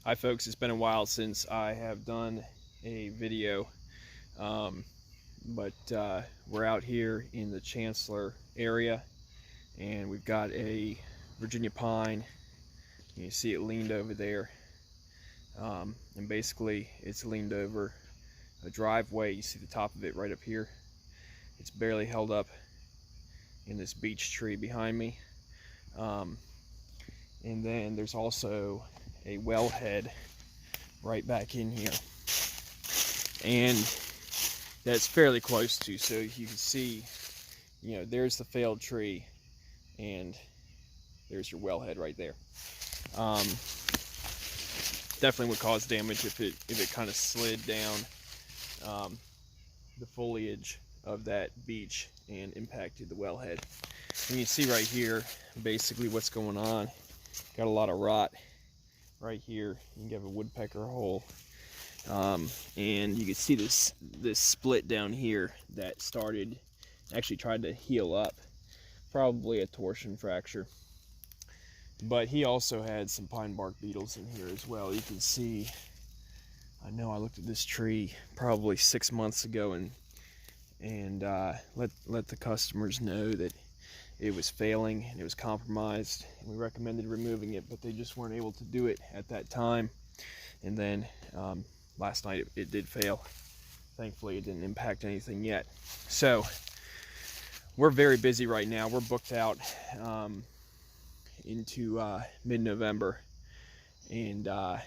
Hi folks, it's been a while since I have done a video, but we're out here in the Chancellor area and we've got a Virginia pine. You see it leaned over there, and basically it's leaned over a driveway. You see the top of it right up here. It's barely held up in this beech tree behind me, and then there's also a wellhead right back in here, and that's fairly close to, so you can see, there's the failed tree and there's your wellhead right there. Definitely would cause damage if it kind of slid down the foliage of that beech and impacted the wellhead. And you see right here basically what's going on. Got a lot of rot right here. You can have a woodpecker hole, and you can see this split down here that actually tried to heal up, probably a torsion fracture. But he also had some pine bark beetles in here as well. You can see, I know I looked at this tree probably 6 months ago and let the customers know that it was failing and it was compromised, and we recommended removing it, but they just weren't able to do it at that time. And then last night it did fail. Thankfully it didn't impact anything yet. So we're very busy right now. We're booked out into mid-November, and the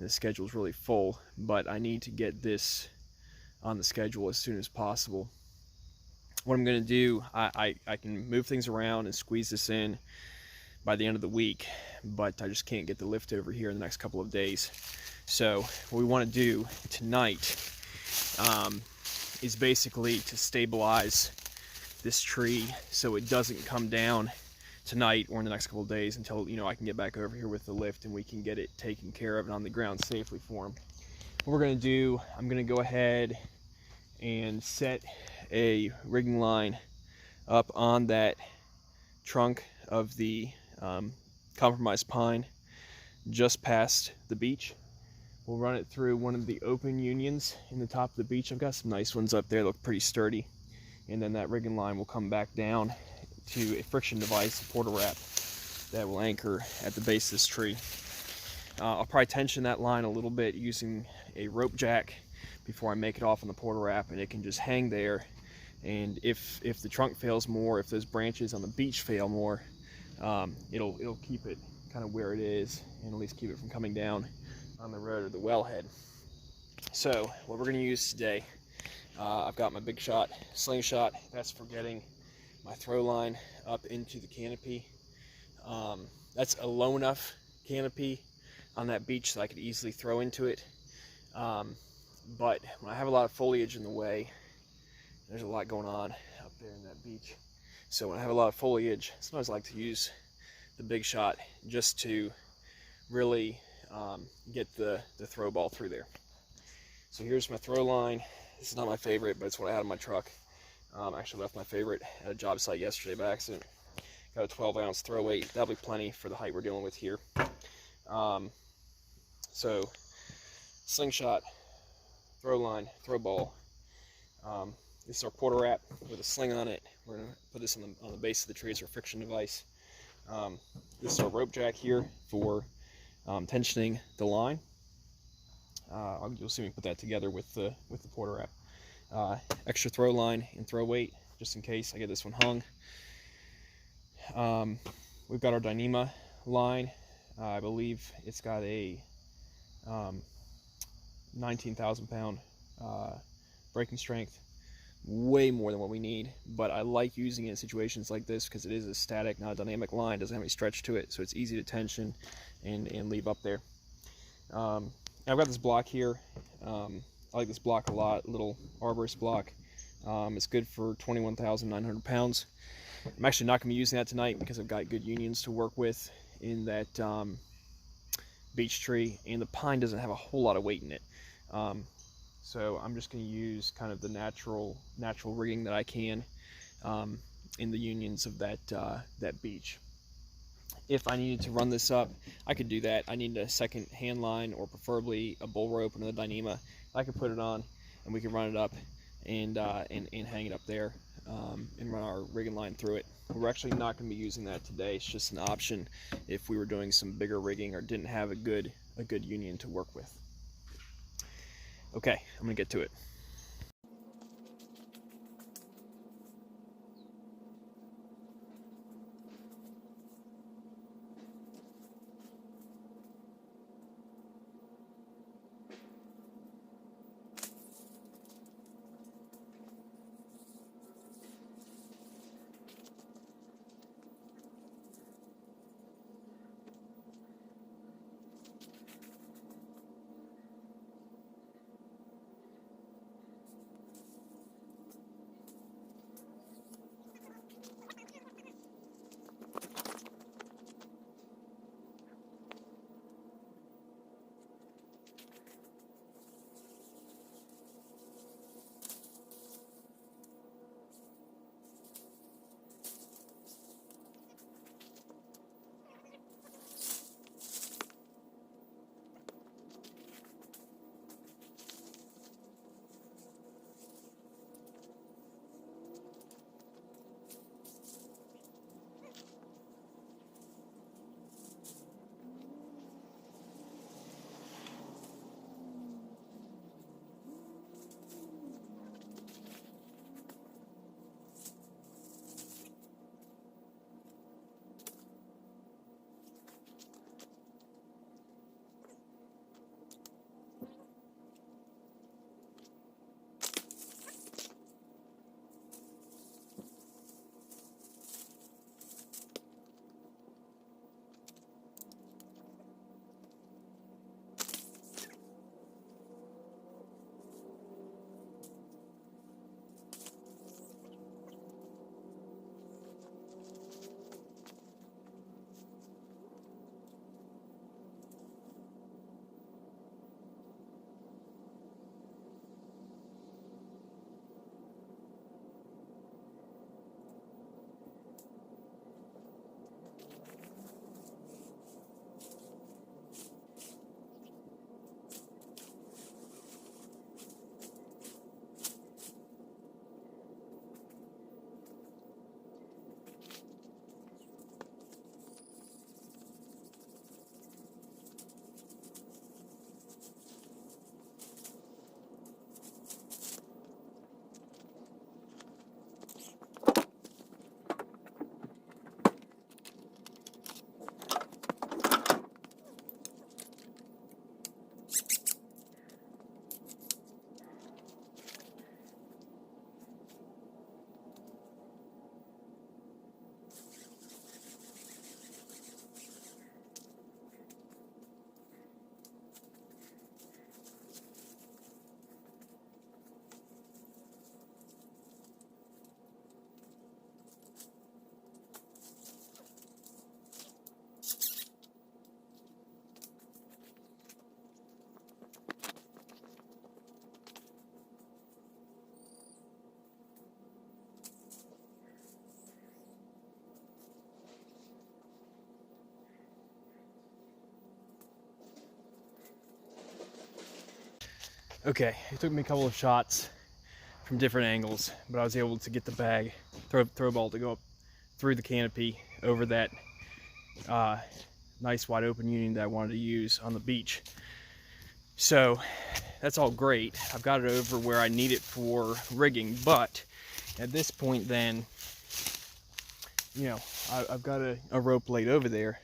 schedule's really full, but I need to get this on the schedule as soon as possible. What I'm going to do, I can move things around and squeeze this in by the end of the week, but I just can't get the lift over here in the next couple of days. So what we want to do tonight is basically to stabilize this tree so it doesn't come down tonight or in the next couple of days until I can get back over here with the lift and we can get it taken care of and on the ground safely for him. What we're going to do, I'm going to go ahead and set a rigging line up on that trunk of the compromised pine just past the beech. We'll run it through one of the open unions in the top of the beech. I've got some nice ones up there, look pretty sturdy. And then that rigging line will come back down to a friction device, a porta wrap, that will anchor at the base of this tree. I'll probably tension that line a little bit using a rope jack before I make it off on the porta wrap, and it can just hang there. And if the trunk fails more, if those branches on the beech fail more, it'll keep it kind of where it is and at least keep it from coming down on the road or the wellhead. So what we're going to use today, I've got my Big Shot slingshot. That's for getting my throw line up into the canopy. That's a low enough canopy on that beech that I could easily throw into it. But when I have a lot of foliage in the way, there's a lot going on up there in that beech. So when I have a lot of foliage, sometimes I like to use the Big Shot just to really get the throw ball through there. So here's my throw line. This is not my favorite, but it's what I had in my truck. Actually left my favorite at a job site yesterday by accident. Got a 12-ounce throw weight. That'll be plenty for the height we're dealing with here. So slingshot, throw line, throw ball. This is our porta wrap with a sling on it. We're going to put this on the base of the tree as our friction device. This is our rope jack here for tensioning the line. You'll see me put that together with the porta wrap. Extra throw line and throw weight just in case I get this one hung. We've got our Dyneema line. I believe it's got a 19,000 pound breaking strength, way more than what we need, but I like using it in situations like this because it is a static, not a dynamic line. Doesn't have any stretch to it, so it's easy to tension and leave up there. I've got this block here. I like this block a lot, little arborist block. It's good for 21,900 pounds. I'm actually not going to be using that tonight because I've got good unions to work with in that beech tree, and the pine doesn't have a whole lot of weight in it. So I'm just going to use kind of the natural rigging that I can in the unions of that beech. if I needed to run this up, I could do that. I need a second hand line, or preferably a bull rope, another Dyneema. I could put it on, and we can run it up and hang it up there, and run our rigging line through it. We're actually not going to be using that today. It's just an option if we were doing some bigger rigging or didn't have a good union to work with. Okay, I'm going to get to it. Okay, it took me a couple of shots from different angles, but I was able to get the bag, throw ball to go up through the canopy over that nice wide open union that I wanted to use on the beach. So that's all great. I've got it over where I need it for rigging, but at this point then, you know, I've got a rope laid over there,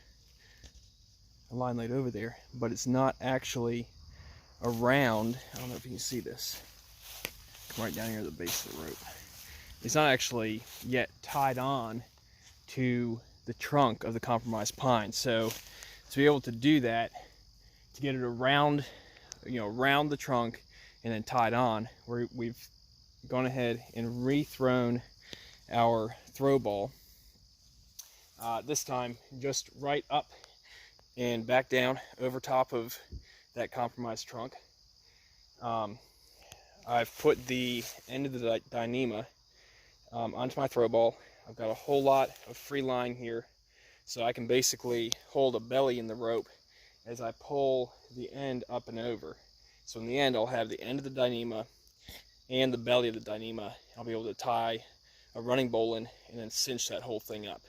a line laid over there, but it's not actually around. I don't know if you can see this. Come right down here at the base of the rope. It's not actually yet tied on to the trunk of the compromised pine. So to be able to do that, to get it around, you know, around the trunk and then tied on, we've gone ahead and rethrown our throw ball. This time just right up and back down over top of that compromised trunk. I've put the end of the Dyneema onto my throw ball. I've got a whole lot of free line here So I can basically hold a belly in the rope as I pull the end up and over. So in the end, I'll have the end of the Dyneema and the belly of the Dyneema. I'll be able to tie a running bowline and then cinch that whole thing up.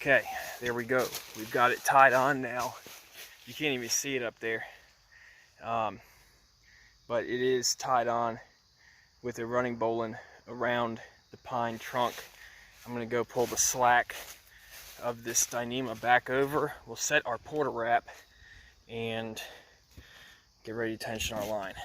Okay, there we go. We've got it tied on now. You can't even see it up there. But it is tied on with a running bowline around the pine trunk. I'm gonna go pull the slack of this Dyneema back over. We'll set our porta wrap and get ready to tension our line.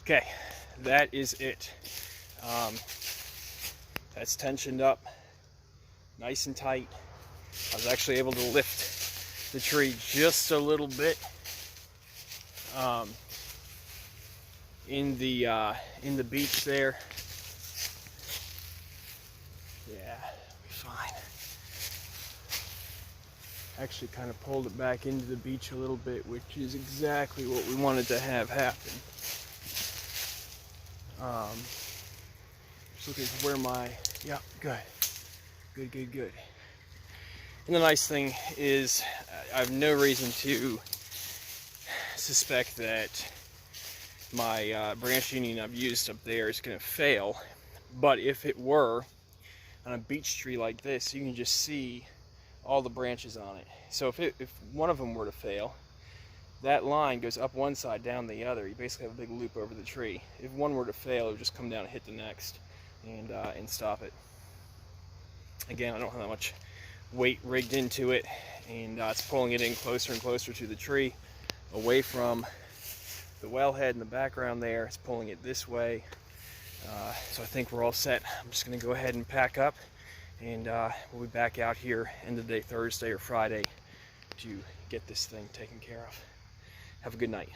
Okay, that is it. That's tensioned up nice and tight. I was actually able to lift the tree just a little bit in the beach there. Yeah, it'll be fine. Actually kind of pulled it back into the beach a little bit, which is exactly what we wanted to have happen. Just looking for where my, yeah, good. And the nice thing is, I have no reason to suspect that my branch union I've used up there is going to fail. But if it were, on a beech tree like this, you can just see all the branches on it. So if one of them were to fail, that line goes up one side, down the other. You basically have a big loop over the tree. If one were to fail, it would just come down and hit the next and stop it. Again, I don't have that much weight rigged into it, and it's pulling it in closer and closer to the tree, away from the wellhead in the background there. It's pulling it this way. So I think we're all set. I'm just going to go ahead and pack up, and we'll be back out here end of the day, Thursday or Friday, to get this thing taken care of. Have a good night.